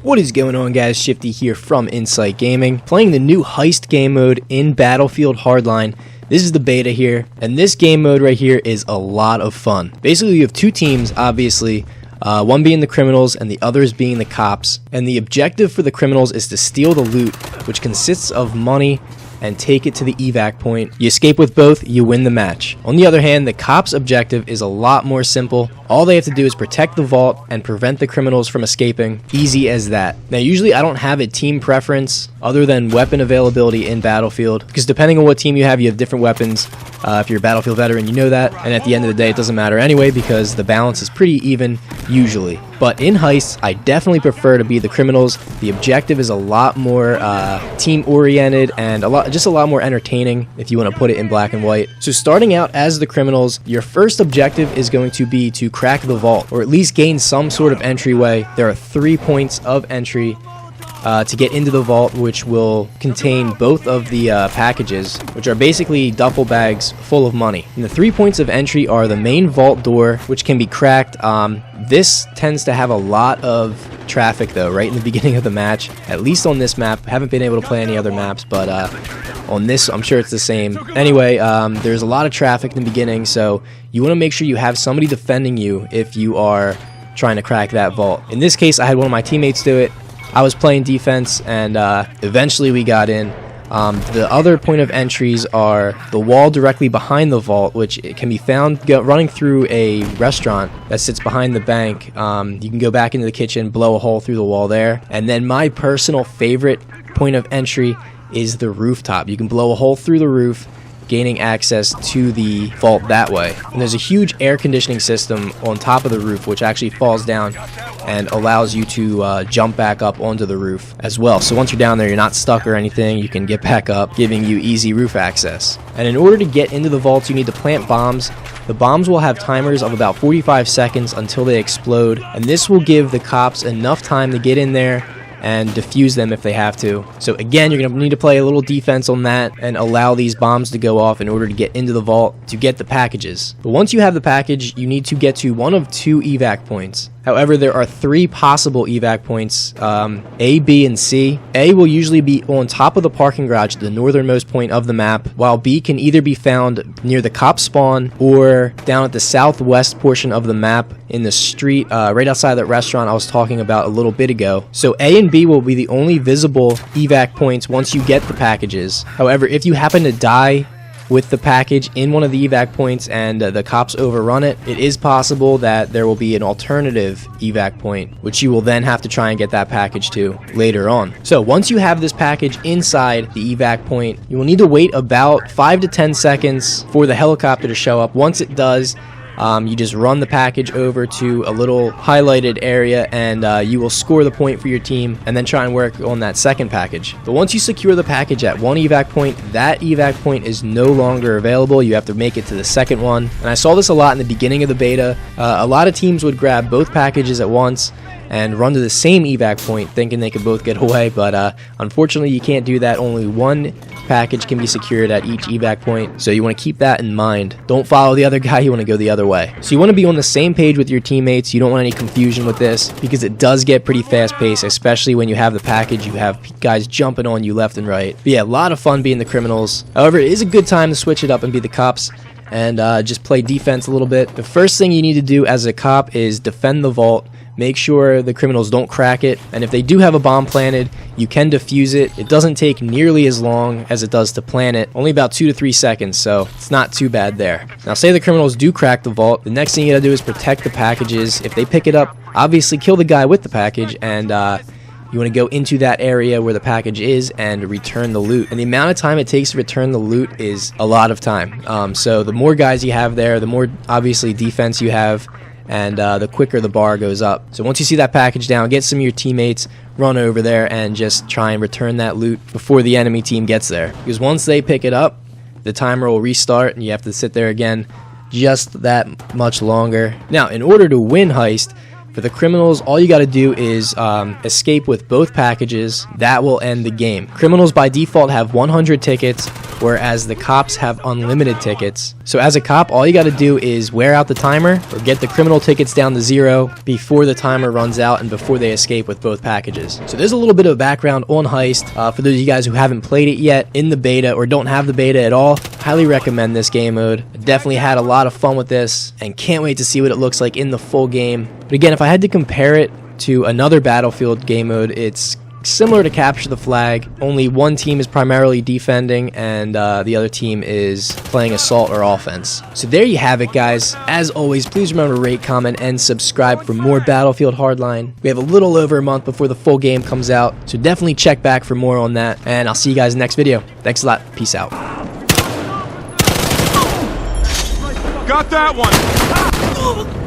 What is going on, guys? Shifty here from Insight Gaming, playing the new Heist game mode in Battlefield Hardline. This is the beta here, and this game mode right here is a lot of fun. Basically, you have two teams, obviously, one being the criminals and the others being the cops, and the objective for the criminals is to steal the loot, which consists of money, and take it to the evac point. You escape with both, you win the match. On the other hand, the cops' objective is a lot more simple. All they have to do is protect the vault and prevent the criminals from escaping. Easy as that. Now, usually I don't have a team preference other than weapon availability in Battlefield, because depending on what team you have different weapons. If you're a Battlefield veteran, you know that, and at the end of the day, it doesn't matter anyway because the balance is pretty even usually. But in Heist, I definitely prefer to be the criminals. The objective is a lot more team-oriented and just a lot more entertaining, if you want to put it in black and white. So starting out as the criminals, your first objective is going to be to crack the vault, or at least gain some sort of entryway. There are 3 points of entry to get into the vault, which will contain both of the packages, which are basically duffel bags full of money. And the 3 points of entry are the main vault door, which can be cracked. This tends to have a lot of traffic though, right in the beginning of the match, at least on this map. Haven't been able to play any other maps, but on this, I'm sure it's the same. Anyway, there's a lot of traffic in the beginning, so you want to make sure you have somebody defending you if you are trying to crack that vault. In this case, I had one of my teammates do it. I was playing defense, and eventually we got in. The other point of entries are the wall directly behind the vault, which it can be found running through a restaurant that sits behind the bank. You can go back into the kitchen, blow a hole through the wall there. And then my personal favorite point of entry is the rooftop. You can blow a hole through the roof, gaining access to the vault that way. And there's a huge air conditioning system on top of the roof, which actually falls down and allows you to jump back up onto the roof as well. So once you're down there, you're not stuck or anything. You can get back up, giving you easy roof access. And in order to get into the vaults, you need to plant bombs. The bombs will have timers of about 45 seconds until they explode, and this will give the cops enough time to get in there and defuse them if they have to. So again, you're going to need to play a little defense on that and allow these bombs to go off in order to get into the vault to get the packages. But once you have the package, you need to get to one of 2 evac points. However, there are 3 possible evac points, A, B, and C. A will usually be on top of the parking garage, the northernmost point of the map, while B can either be found near the cop spawn or down at the southwest portion of the map in the street right outside that restaurant I was talking about a little bit ago. So A and B will be the only visible evac points once you get the packages. However, if you happen to die with the package in one of the evac points and the cops overrun it, it is possible that there will be an alternative evac point, which you will then have to try and get that package to later on. So once you have this package inside the evac point, you will need to wait about 5 to 10 seconds for the helicopter to show up. Once it does, you just run the package over to a little highlighted area, and you will score the point for your team and then try and work on that second package. But once you secure the package at one evac point, that evac point is no longer available. You have to make it to the second one. And I saw this a lot in the beginning of the beta. A lot of teams would grab both packages at once and run to the same evac point thinking they could both get away, but unfortunately you can't do that. Only one package can be secured at each evac point, so you want to keep that in mind. Don't follow the other guy, you want to go the other way. So you want to be on the same page with your teammates. You don't want any confusion with this because it does get pretty fast paced, especially when you have the package. You have guys jumping on you left and right. But yeah, a lot of fun being the criminals. However, it is a good time to switch it up and be the cops and just play defense a little bit. The first thing you need to do as a cop is defend the vault. Make sure the criminals don't crack it, and if they do have a bomb planted, you can defuse it. It doesn't take nearly as long as it does to plant it, only about 2 to 3 seconds, so it's not too bad there. Now say the criminals do crack the vault, the next thing you gotta do is protect the packages. If they pick it up, obviously kill the guy with the package, and you want to go into that area where the package is and return the loot. And the amount of time it takes to return the loot is a lot of time. So the more guys you have there, the more obviously defense you have, and the quicker the bar goes up. So once you see that package down, get some of your teammates, run over there, and just try and return that loot before the enemy team gets there. Because once they pick it up, the timer will restart, and you have to sit there again just that much longer. Now, in order to win Heist, for the criminals, all you got to do is escape with both packages. That will end the game. Criminals by default have 100 tickets. whereas the cops have unlimited tickets. So as a cop, all you got to do is wear out the timer or get the criminal tickets down to 0 before the timer runs out and before they escape with both packages. So there's a little bit of background on Heist. For those of you guys who haven't played it yet in the beta or don't have the beta at all, highly recommend this game mode. I definitely had a lot of fun with this and can't wait to see what it looks like in the full game. But again, if I had to compare it to another Battlefield game mode, it's similar to Capture the Flag, only one team is primarily defending and the other team is playing assault or offense. So there you have it, guys. As always, please remember to rate, comment, and subscribe for more Battlefield Hardline. We have a little over a month before the full game comes out, so definitely check back for more on that, and I'll see you guys in the next video. Thanks a lot. Peace out. Got that one!